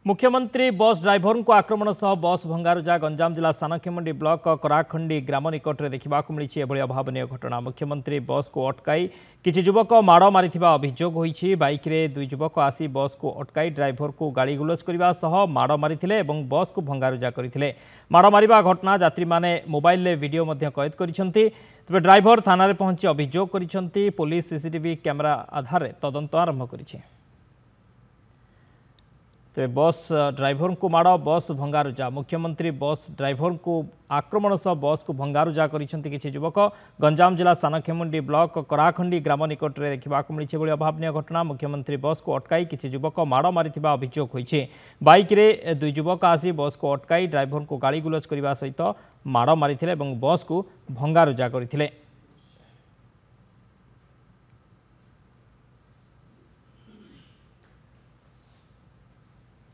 मुख्यमंत्री bus driver को आक्रमण सह बस भंगारुजा गंजाम जिला सानखेमुंडी ब्लॉक कराखंडी ग्राम निकट में देखा मिली अभावन घटना। मुख्यमंत्री बस को अटकाई किसी युवक माड़ मारी अभियोग होईछि। बाइक रे दुई युवक आसी बस को अटकाई ड्राइवर को गाड़ी गुलज करने सह माड़ मारी बस को भंगारुजा करते। माड़ मारिबा घटना यात्री माने मोबाइल वीडियो कैद करिसेंति। तबे ड्राइवर थाना पहुंची अभियोग करिसेंति। पुलिस सीसीटीवी कैमेरा आधार तदंत आरंभ करिछि। तेज बस ड्राइवर को माड़ बस भंगारुजा। मुख्यमंत्री बस ड्राइवर को आक्रमण सह बस को भंगारुजा करिसेंति किछि युवक। गंजाम जिला सानखेमुंडी ब्लॉक कराखंडी ग्राम निकट में देखा मिली अभावन घटना। मुख्यमंत्री बस को अटकाई किछि युवक माड़ मारी अभियोग होईछि। बाइक रे दुई युवक आसी बस को अटकाई ड्राइवर को गाड़ी गुलज करने सहित माड़ मारी बस को भंगारुजा करथिले।